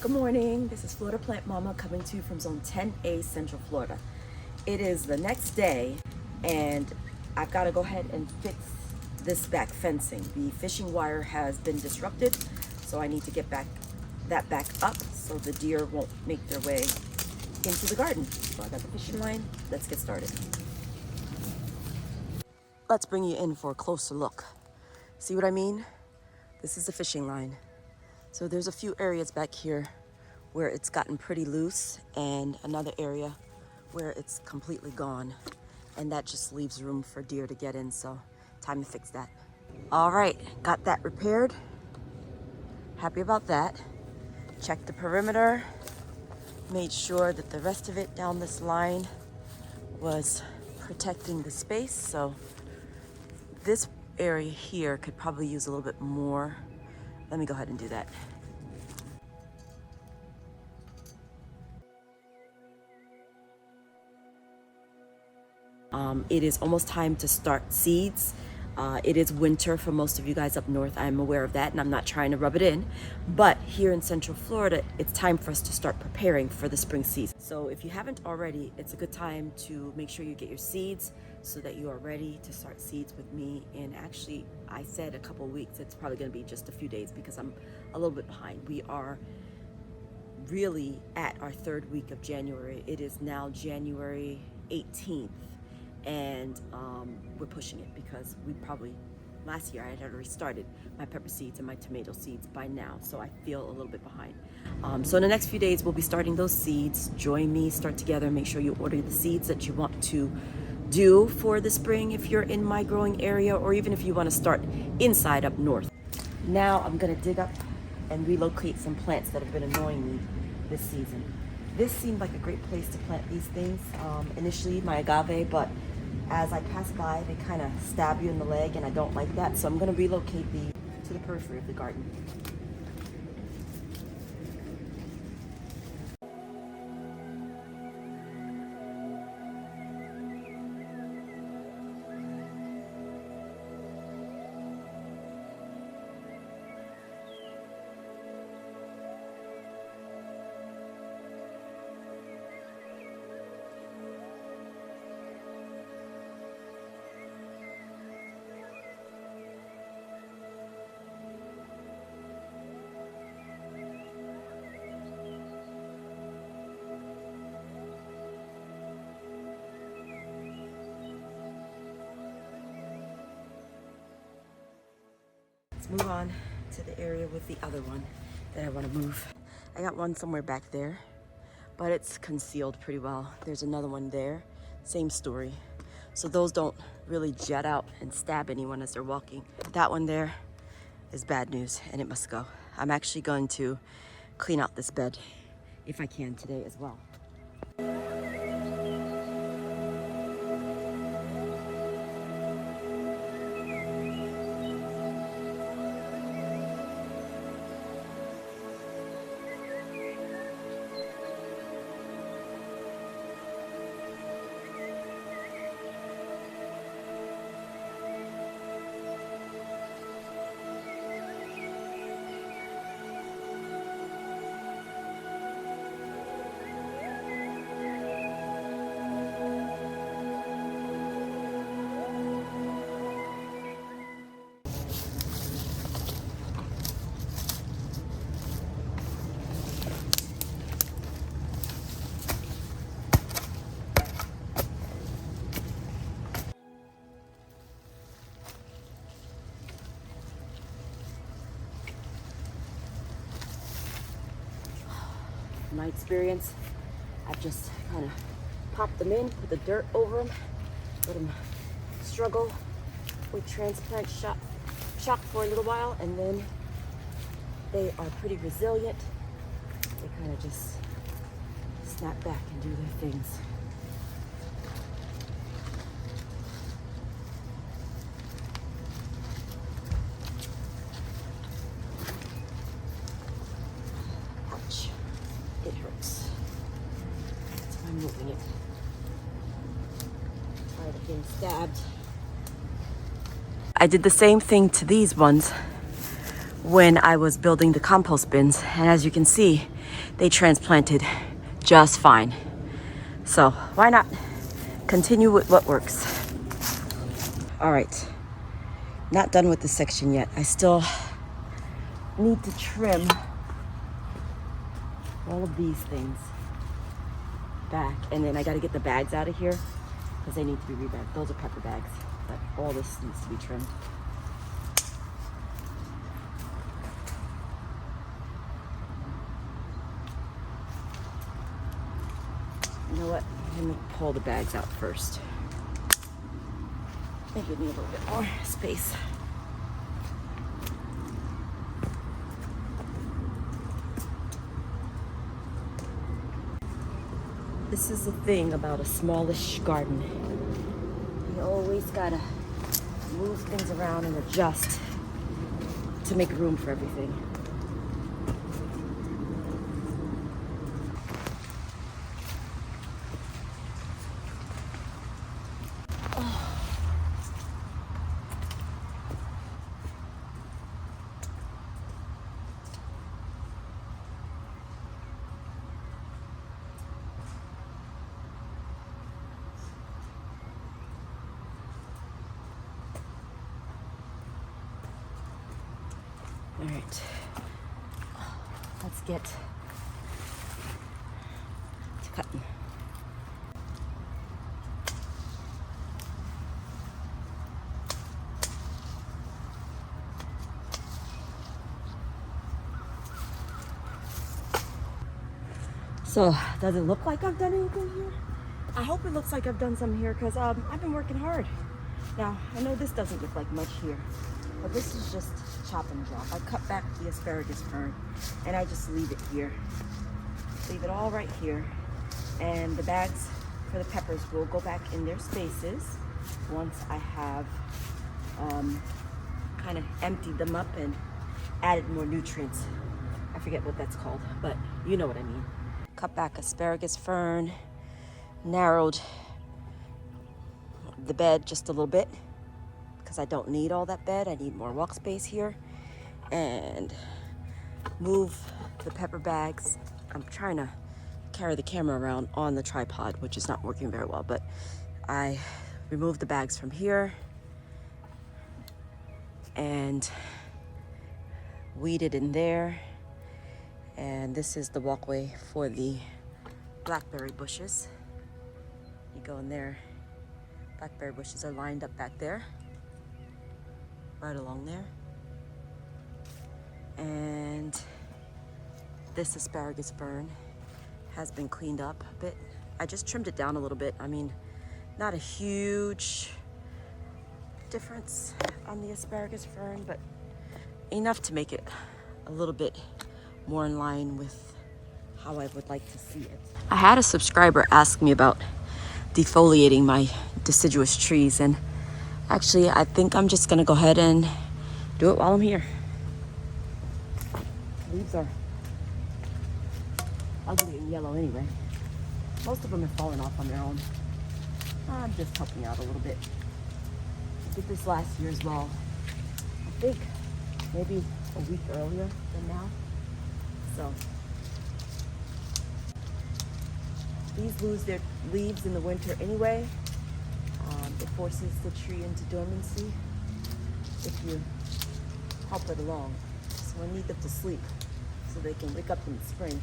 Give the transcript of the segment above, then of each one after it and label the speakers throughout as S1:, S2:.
S1: Good morning, this is Florida Plant Mama coming to you from Zone 10A, Central Florida. It is the next day and I've got to go ahead and fix this back fencing. The fishing wire has been disrupted, so I need to get that back up so the deer won't make their way into the garden. So I got the fishing line, let's get started. Let's bring you in for a closer look. See what I mean? This is the fishing line. So there's a few areas back here where it's gotten pretty loose and another area where it's completely gone. And that just leaves room for deer to get in, so time to fix that. All right, got that repaired. Happy about that. Checked the perimeter, made sure that the rest of it down this line was protecting the space. So this area here could probably use a little bit more. Let me go ahead and do that. It is almost time to start seeds. It is winter for most of you guys up north. I'm aware of that, and I'm not trying to rub it in. But here in Central Florida, it's time for us to start preparing for the spring season. So if you haven't already, it's a good time to make sure you get your seeds so that you are ready to start seeds with me. And actually, I said a couple weeks. It's probably going to be just a few days because I'm a little bit behind. We are really at our third week of January. It is now January 18th. And we're pushing it because we probably, last year I had already started my pepper seeds and my tomato seeds by now, so I feel a little bit behind. So in the next few days, we'll be starting those seeds. Join me, start together, make sure you order the seeds that you want to do for the spring if you're in my growing area, or even if you want to start inside up north. Now I'm gonna dig up and relocate some plants that have been annoying me this season. This seemed like a great place to plant these things. Initially my agave, but as I pass by, they kind of stab you in the leg, and I don't like that. So I'm going to relocate these to the periphery of the garden. Let's move on to the area with the other one that I want to move. I got one somewhere back there, but it's concealed pretty well. There's another one there, same story. So those don't really jet out and stab anyone as they're walking. That one there is bad news, and it must go. I'm actually going to clean out this bed if I can today as well. My experience, I've just kind of popped them in, put the dirt over them, let them struggle with transplant shock for a little while, and then they are pretty resilient. They kind of just snap back and do their things. It hurts. That's why I'm moving it. Tired of being stabbed. I did the same thing to these ones when I was building the compost bins, and as you can see, they transplanted just fine. So why not continue with what works? All right, not done with this section yet. I still need to trim all of these things back, and then I got to get the bags out of here because they need to be rebagged. Those are pepper bags, but all this needs to be trimmed. You know what? Let me pull the bags out first. They give me a little bit more space. This is the thing about a smallish garden. You always gotta move things around and adjust to make room for everything. All right, let's get to cutting. So, does it look like I've done anything here? I hope it looks like I've done something here because I've been working hard. Now, I know this doesn't look like much here, but this is just chop and drop. I cut back the asparagus fern and I just leave it here. Leave it all right here. And the bags for the peppers will go back in their spaces once I have kind of emptied them up and added more nutrients. I forget what that's called, but you know what I mean. Cut back asparagus fern, narrowed the bed just a little bit because I don't need all that bed. I need more walk space here. And move the pepper bags. I'm trying to carry the camera around on the tripod, which is not working very well, but I removed the bags from here and weeded in there. And this is the walkway for the blackberry bushes. You go in there. Blackberry bushes are lined up back there, right along there. And this asparagus fern has been cleaned up a bit. I just trimmed it down a little bit. I mean, not a huge difference on the asparagus fern, but enough to make it a little bit more in line with how I would like to see it. I had a subscriber ask me about defoliating my deciduous trees, and actually I think I'm just gonna go ahead and do it while I'm here. Leaves are ugly and yellow anyway. Most of them have fallen off on their own. I'm just helping out a little bit. I did this last year as well. I think maybe a week earlier than now. So these lose their leaves in the winter anyway. It forces the tree into dormancy if you help it along. So I need them to sleep so they can wake up in the spring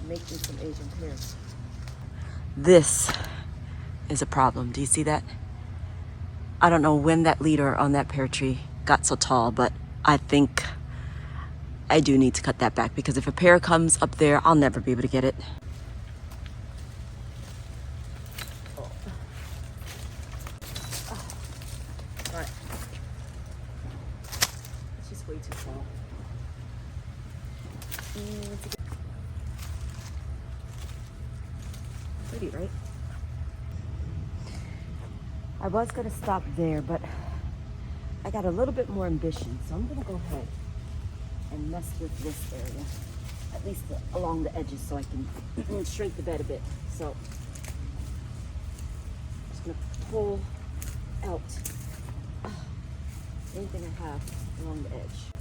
S1: and make me some Asian pears. This is a problem. Do you see that? I don't know when that leader on that pear tree got so tall, but I think I do need to cut that back because if a pear comes up there, I'll never be able to get it. Way too tall. Pretty, right? I was gonna stop there, but I got a little bit more ambition, so I'm gonna go ahead and mess with this area, at least along the edges, so I can shrink the bed a bit. So I'm just gonna pull out anything I have along the edge.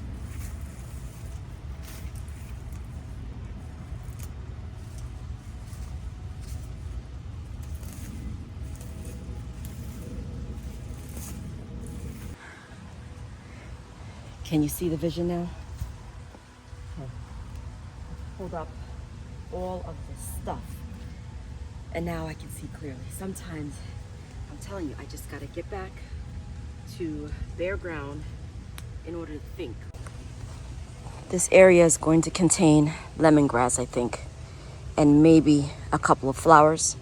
S1: Can you see the vision now? Okay. Hold up all of this stuff. And now I can see clearly. Sometimes, I'm telling you, I just gotta get back to bare ground in order to think. This area is going to contain lemongrass, I think, and maybe a couple of flowers.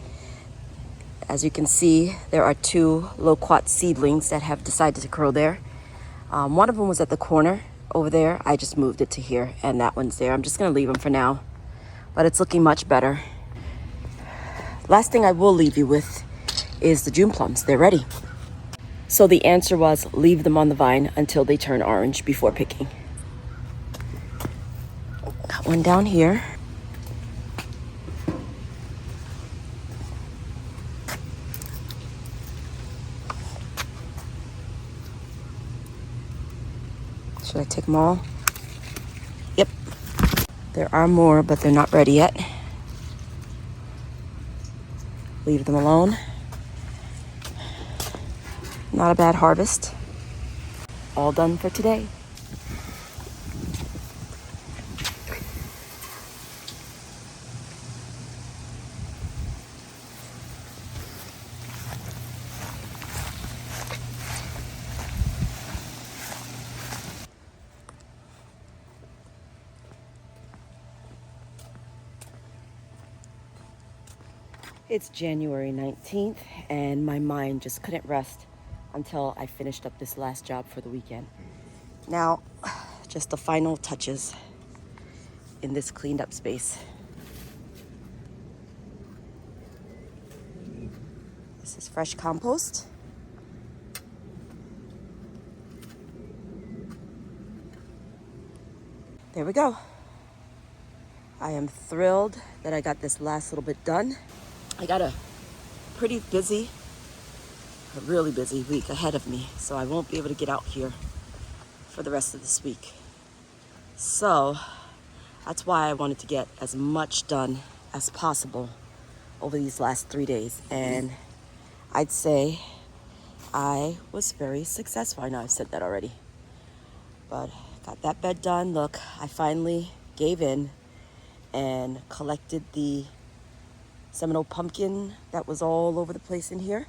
S1: As you can see, there are 2 loquat seedlings that have decided to grow there. One of them was at the corner over there. I just moved it to here, and that one's there. I'm just gonna leave them for now, but it's looking much better. Last thing I will leave you with is the June plums. They're ready. So the answer was leave them on the vine until they turn orange before picking. Got one down here. Should I take them all? Yep. There are more, but they're not ready yet. Leave them alone. Not a bad harvest. All done for today. It's January 19th, and my mind just couldn't rest until I finished up this last job for the weekend. Now, just the final touches in this cleaned up space. This is fresh compost. There we go. I am thrilled that I got this last little bit done. I got a pretty busy, a really busy week ahead of me, so I won't be able to get out here for the rest of this week. So that's why I wanted to get as much done as possible over these last 3 days. And I'd say I was very successful. I know I've said that already, but got that bed done. Look, I finally gave in and collected the Seminole pumpkin that was all over the place in here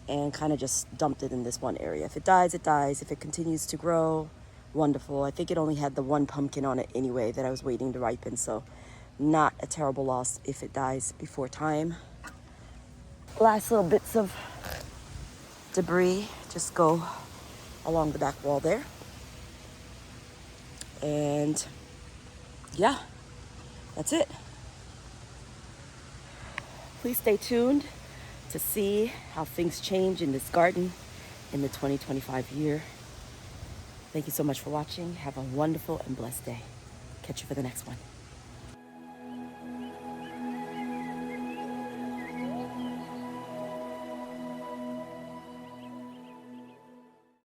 S1: and kind of just dumped it in this one area. If it dies, it dies. If it continues to grow, wonderful. I think it only had the 1 pumpkin on it anyway that I was waiting to ripen, so not a terrible loss if it dies before time. Last little bits of debris just go along the back wall there. And yeah, that's it. Please stay tuned to see how things change in this garden in the 2025 year. Thank you so much for watching. Have a wonderful and blessed day. Catch you for the next one.